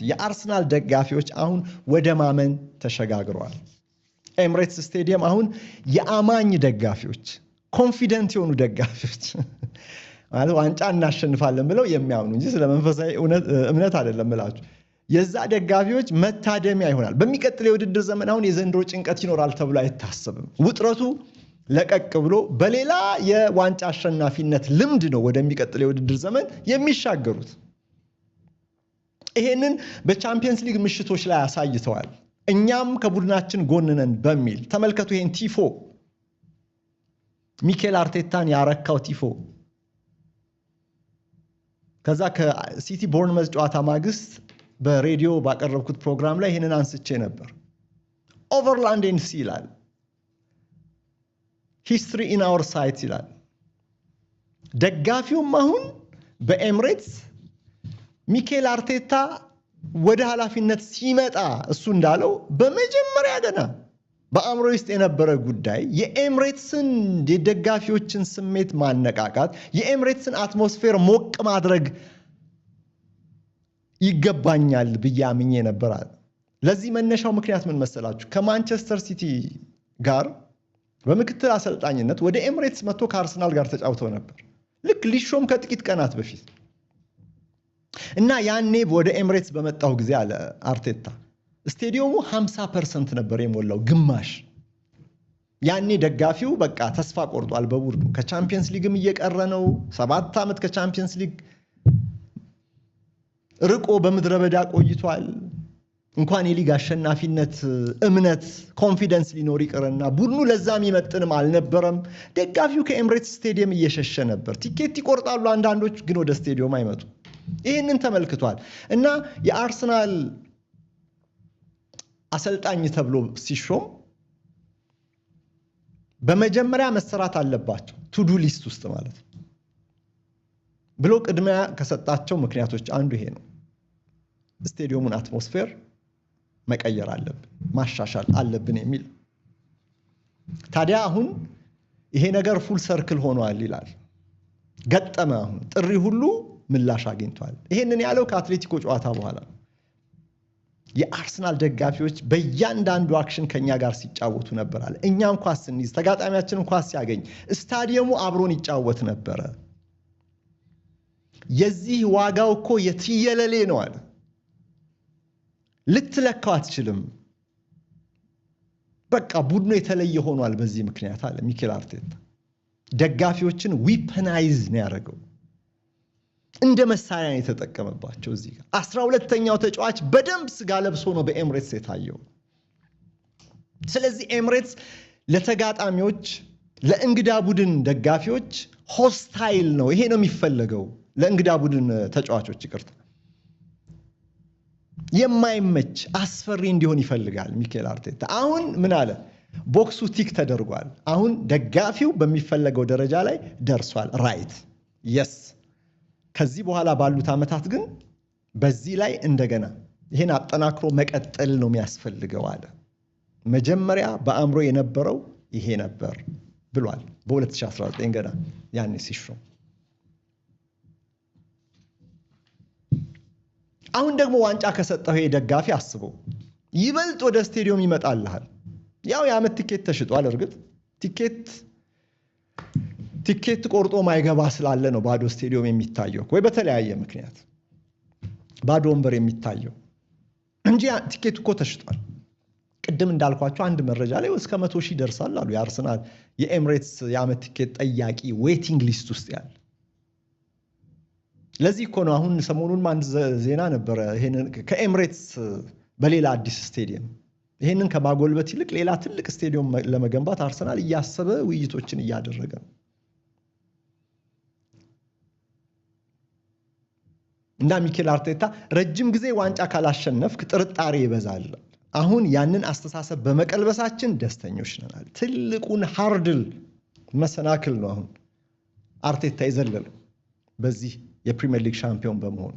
የአርሰናል ደጋፊዎች አሁን ወደ ማመን ተሸጋግረዋል። ኤምሬትስ ስቴዲየም አሁን የአማኝ ደጋፊዎች፣ ኮንፊደንት የሆኑ ደጋፊዎች ማለት ዋንጫ እናሸንፋለን ብለው የሚያምኑ እንጂ ስለ መንፈሳዊ እምነት አይደለም እላችሁ። የዛ ደጋፊዎች መታደሚያ ይሆናል። በሚቀጥለው የውድድር ዘመን አሁን የዘንድሮ ጭንቀት ይኖራል ተብሎ አይታሰብም። ውጥረቱ ለቀቅ ብሎ በሌላ የዋንጫ አሸናፊነት ልምድ ነው ወደሚቀጥለው የውድድር ዘመን የሚሻገሩት። ይሄንን በቻምፒየንስ ሊግ ምሽቶች ላይ አሳይተዋል። እኛም ከቡድናችን ጎን ነን በሚል ተመልከቱ። ይሄን ቲፎ ሚኬል አርቴታን ያረካው ቲፎ። ከዛ ከሲቲ ቦርንመዝ ጨዋታ ማግስት በሬዲዮ ባቀረብኩት ፕሮግራም ላይ ይሄንን አንስቼ ነበር። ኦቨርላንድ ኤንድ ሲ ይላል፣ ሂስትሪ ኢን አወር ሳይት ይላል። ደጋፊውም አሁን በኤምሬትስ ሚኬል አርቴታ ወደ ኃላፊነት ሲመጣ እሱ እንዳለው በመጀመሪያ ገና በአእምሮ ውስጥ የነበረ ጉዳይ የኤምሬትስን የደጋፊዎችን ስሜት ማነቃቃት፣ የኤምሬትስን አትሞስፌር ሞቅ ማድረግ ይገባኛል ብዬ አምኜ ነበር። ለዚህ መነሻው ምክንያት ምን መሰላችሁ? ከማንቸስተር ሲቲ ጋር በምክትል አሰልጣኝነት ወደ ኤምሬትስ መጥቶ ከአርሰናል ጋር ተጫውተው ነበር ልክ ሊሾም ከጥቂት ቀናት በፊት እና ያኔ ወደ ኤምሬትስ በመጣው ጊዜ አለ አርቴታ ስቴዲየሙ 50% ነበር የሞላው፣ ግማሽ። ያኔ ደጋፊው በቃ ተስፋ ቆርጧል በቡድኑ። ከቻምፒየንስ ሊግም እየቀረ ነው። 7 ዓመት ከቻምፒየንስ ሊግ ርቆ በምድረ በዳ ቆይቷል። እንኳን የሊግ አሸናፊነት እምነት ኮንፊደንስ ሊኖር ይቅርና ቡድኑ ለዛ የሚመጥንም አልነበረም። ደጋፊው ከኤምሬትስ ስቴዲየም እየሸሸ ነበር። ቲኬት ይቆርጣሉ አንዳንዶች፣ ግን ወደ ስቴዲየም አይመጡ። ይህንን ተመልክቷል እና የአርሰናል አሰልጣኝ ተብሎ ሲሾም በመጀመሪያ መሰራት አለባቸው ቱዱ ሊስት ውስጥ ማለት ነው ብሎ ቅድሚያ ከሰጣቸው ምክንያቶች አንዱ ይሄ ነው። ስቴዲየሙን አትሞስፌር መቀየር አለብን፣ ማሻሻል አለብን የሚል። ታዲያ አሁን ይሄ ነገር ፉል ሰርክል ሆኗል ይላል። ገጠመ። አሁን ጥሪ ሁሉ ምላሽ አግኝቷል። ይሄንን ያለው ከአትሌቲኮ ጨዋታ በኋላ ነው። የአርሰናል ደጋፊዎች በእያንዳንዱ አክሽን ከኛ ጋር ሲጫወቱ ነበር አለ። እኛም ኳስ ስንይዝ፣ ተጋጣሚያችንን ኳስ ሲያገኝ ስታዲየሙ አብሮን ይጫወት ነበረ። የዚህ ዋጋው እኮ የትየለሌ ነው አለ። ልትለካው አትችልም። በቃ ቡድኑ የተለየ ሆኗል በዚህ ምክንያት አለ ሚኬል አርቴታ። ደጋፊዎችን ዊፐናይዝ ነው ያደረገው፣ እንደ መሳሪያ ነው የተጠቀመባቸው። እዚህ ጋር 12ኛው ተጫዋች በደንብ ስጋ ለብሶ ነው በኤምሬትስ የታየው። ስለዚህ ኤምሬትስ ለተጋጣሚዎች፣ ለእንግዳ ቡድን ደጋፊዎች ሆስታይል ነው። ይሄ ነው የሚፈለገው። ለእንግዳ ቡድን ተጫዋቾች ይቅርታ፣ የማይመች አስፈሪ እንዲሆን ይፈልጋል ሚኬል አርቴታ። አሁን ምን አለ? ቦክሱ ቲክ ተደርጓል። አሁን ደጋፊው በሚፈለገው ደረጃ ላይ ደርሷል። ራይት የስ። ከዚህ በኋላ ባሉት ዓመታት ግን በዚህ ላይ እንደገና ይህን አጠናክሮ መቀጠል ነው የሚያስፈልገው አለ። መጀመሪያ በአእምሮ የነበረው ይሄ ነበር ብሏል በ2019 ገና ያኔ ሲሾም። አሁን ደግሞ ዋንጫ ከሰጠው ይሄ ደጋፊ አስበው ይበልጥ ወደ ስቴዲየም ይመጣልሃል። ያው የዓመት ቲኬት ተሽጧል። እርግጥ ቲኬት ቆርጦ ማይገባ ስላለ ነው ባዶ ስቴዲየም የሚታየው፣ ወይ በተለያየ ምክንያት ባዶ ወንበር የሚታየው እንጂ ቲኬት እኮ ተሽጧል። ቅድም እንዳልኳቸው አንድ መረጃ ላይ እስከ 100,000 ደርሳል አሉ የአርሰናል የኤምሬትስ የዓመት ቲኬት ጠያቂ ዌቲንግ ሊስት ውስጥ ያለ። ለዚህ እኮ ነው አሁን ሰሞኑን አንድ ዜና ነበረ፣ ይሄንን ከኤምሬትስ በሌላ አዲስ ስቴዲየም ይሄንን ከማጎልበት ይልቅ ሌላ ትልቅ ስቴዲየም ለመገንባት አርሰናል እያሰበ ውይይቶችን እያደረገ ነው። እና ሚኬል አርቴታ ረጅም ጊዜ ዋንጫ ካላሸነፍክ ጥርጣሬ ይበዛል። አሁን ያንን አስተሳሰብ በመቀልበሳችን ደስተኞች ነናል። ትልቁን ሃርድል መሰናክል ነው አሁን አርቴታ የዘለለው በዚህ የፕሪሚየር ሊግ ሻምፒዮን በመሆኑ።